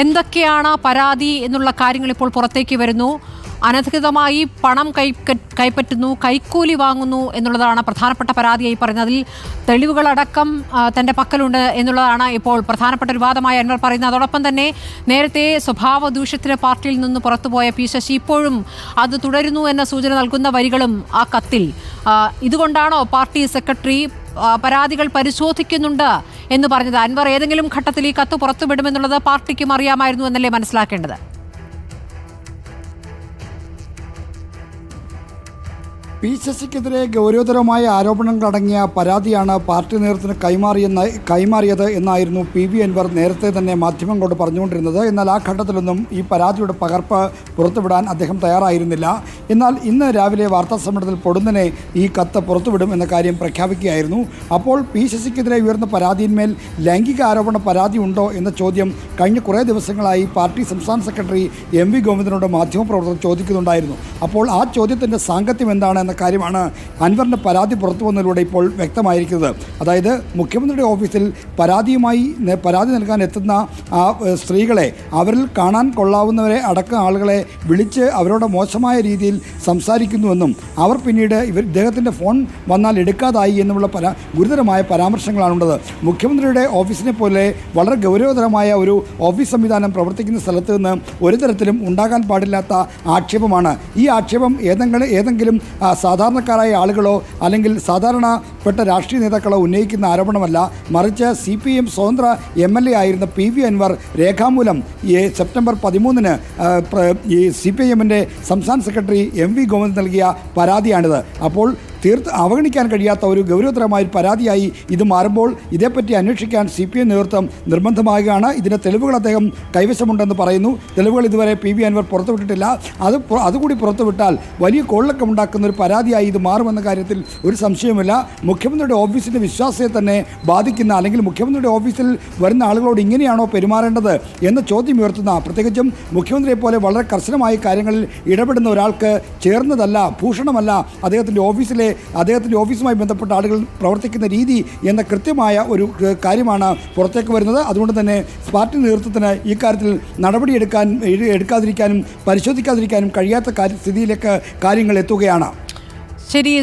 എന്തൊക്കെയാണ് പരാതി എന്നുള്ള കാര്യങ്ങൾ ഇപ്പോൾ പുറത്തേക്ക് വരുന്നു. അനധികൃതമായി പണം കൈപ്പറ്റുന്നു, കൈക്കൂലി വാങ്ങുന്നു എന്നുള്ളതാണ് പ്രധാനപ്പെട്ട പരാതിയായി പറയുന്നത്. അതിൽ തെളിവുകളടക്കം തൻ്റെ പക്കലുണ്ട് എന്നുള്ളതാണ് ഇപ്പോൾ പ്രധാനപ്പെട്ട ഒരു വാദമായി അൻവർ പറയുന്നത്. അതോടൊപ്പം തന്നെ നേരത്തെ സ്വഭാവ ദൂഷ്യത്തിന് പാർട്ടിയിൽ നിന്ന് പുറത്തുപോയ പി ശശി ഇപ്പോഴും അത് തുടരുന്നു എന്ന സൂചന നൽകുന്ന വരികളും ആ കത്തിൽ. ഇതുകൊണ്ടാണോ പാർട്ടി സെക്രട്ടറി പരാതികൾ പരിശോധിക്കുന്നുണ്ട് എന്ന് പറഞ്ഞത്? അൻവർ ഏതെങ്കിലും ഘട്ടത്തിൽ ഈ കത്ത് പുറത്തുവിടുമെന്നുള്ളത് പാർട്ടിക്കും അറിയാമായിരുന്നു എന്നല്ലേ മനസ്സിലാക്കേണ്ടത്? പി ശശിക്കെതിരെ ഗൗരവതരമായ ആരോപണങ്ങളടങ്ങിയ പരാതിയാണ് പാർട്ടി നേതൃത്വത്തിന് കൈമാറിയത് എന്നായിരുന്നു പി വി അൻവർ നേരത്തെ തന്നെ മാധ്യമങ്ങളോട് പറഞ്ഞുകൊണ്ടിരുന്നത്. എന്നാൽ ആ ഘട്ടത്തിലൊന്നും ഈ പരാതിയുടെ പകർപ്പ് പുറത്തുവിടാൻ അദ്ദേഹം തയ്യാറായിരുന്നില്ല. എന്നാൽ ഇന്ന് രാവിലെ വാർത്താസമ്മേളനത്തിൽ പൊടുന്നനെ ഈ കത്ത് പുറത്തുവിടും എന്ന കാര്യം പ്രഖ്യാപിക്കുകയായിരുന്നു. അപ്പോൾ പി ശശിക്കെതിരെ ഉയർന്ന പരാതിയിന്മേൽ ലൈംഗിക ആരോപണ പരാതി ഉണ്ടോ എന്ന ചോദ്യം കഴിഞ്ഞ കുറേ ദിവസങ്ങളായി പാർട്ടി സംസ്ഥാന സെക്രട്ടറി എം വി ഗോവിന്ദനോട് മാധ്യമപ്രവർത്തകർ ചോദിക്കുന്നുണ്ടായിരുന്നു. അപ്പോൾ ആ ചോദ്യത്തിൻ്റെ സാങ്കത്യം എന്താണ് എന്ന കാര്യമാണ് അൻവറിൻ്റെ പരാതി പുറത്തു വന്നതിലൂടെ ഇപ്പോൾ വ്യക്തമായിരിക്കുന്നത്. അതായത് മുഖ്യമന്ത്രിയുടെ ഓഫീസിൽ പരാതി നൽകാൻ എത്തുന്ന ആ സ്ത്രീകളെ, അവരിൽ കാണാൻ കൊള്ളാവുന്നവരെ അടക്കം ആളുകളെ വിളിച്ച് അവരോട് മോശമായ രീതിയിൽ സംസാരിക്കുന്നുവെന്നും അവർ പിന്നീട് ഇദ്ദേഹത്തിൻ്റെ ഫോൺ വന്നാൽ എടുക്കാതായി എന്നുമുള്ള ഗുരുതരമായ പരാമർശങ്ങളാണുള്ളത്. മുഖ്യമന്ത്രിയുടെ ഓഫീസിനെ പോലെ വളരെ ഗൗരവതരമായ ഒരു ഓഫീസ് സംവിധാനം പ്രവർത്തിക്കുന്ന സ്ഥലത്ത് നിന്ന് ഒരു തരത്തിലും ഉണ്ടാകാൻ പാടില്ലാത്ത ആക്ഷേപമാണ്. ഈ ആക്ഷേപം ഏതെങ്കിലും സാധാരണക്കാരായ ആളുകളോ അല്ലെങ്കിൽ സാധാരണപ്പെട്ട രാഷ്ട്രീയ നേതാക്കളോ ഉന്നയിക്കുന്ന ആരോപണമല്ല. മറിച്ച് CPM സ്വതന്ത്ര MLA ആയിരുന്ന പി വി അൻവർ രേഖാമൂലം സെപ്റ്റംബർ 13 ഈ CPIM-ൻ്റെ സംസ്ഥാന സെക്രട്ടറി എം വി ഗോവിന്ദൻ നൽകിയ പരാതിയാണിത്. അപ്പോൾ അവഗണിക്കാൻ കഴിയാത്ത ഒരു ഗൗരവതരമായ പരാതിയായി ഇത് മാറുമ്പോൾ ഇതേപ്പറ്റി അന്വേഷിക്കാൻ CPM നേതൃത്വം നിർബന്ധമാകുകയാണ്. ഇതിൻ്റെ തെളിവുകൾ അദ്ദേഹം കൈവശമുണ്ടെന്ന് പറയുന്നു. തെളിവുകൾ ഇതുവരെ പി വി അൻവർ പുറത്തുവിട്ടിട്ടില്ല. അതുകൂടി പുറത്തുവിട്ടാൽ വലിയ കോളിളക്കം ഉണ്ടാക്കുന്ന ഒരു പരാതിയായി ഇത് മാറുമെന്ന കാര്യത്തിൽ ഒരു സംശയവുമില്ല. മുഖ്യമന്ത്രിയുടെ ഓഫീസിൻ്റെ വിശ്വാസത്തെ തന്നെ ബാധിക്കുന്ന, അല്ലെങ്കിൽ മുഖ്യമന്ത്രിയുടെ ഓഫീസിൽ വരുന്ന ആളുകളോട് ഇങ്ങനെയാണോ പെരുമാറേണ്ടത് എന്ന ചോദ്യം ഉയർത്തുന്ന, പ്രത്യേകിച്ചും മുഖ്യമന്ത്രിയെ പോലെ വളരെ കർശനമായ കാര്യങ്ങളിൽ ഇടപെടുന്ന ഒരാൾക്ക് ചേർന്നതല്ല, ഭൂഷണമല്ല അദ്ദേഹത്തിൻ്റെ ഓഫീസുമായി ബന്ധപ്പെട്ട ആളുകൾ പ്രവർത്തിക്കുന്ന രീതി എന്ന കൃത്യമായ ഒരു കാര്യമാണ് പുറത്തേക്ക് വരുന്നത്. അതുകൊണ്ട് തന്നെ പാർട്ടി നേതൃത്വത്തിന് ഈ കാര്യത്തിൽ എടുക്കാതിരിക്കാനും പരിശോധിക്കാതിരിക്കാനും കഴിയാത്ത സ്ഥിതിയിലേക്ക് കാര്യങ്ങൾ എത്തുകയാണ്. ശരി.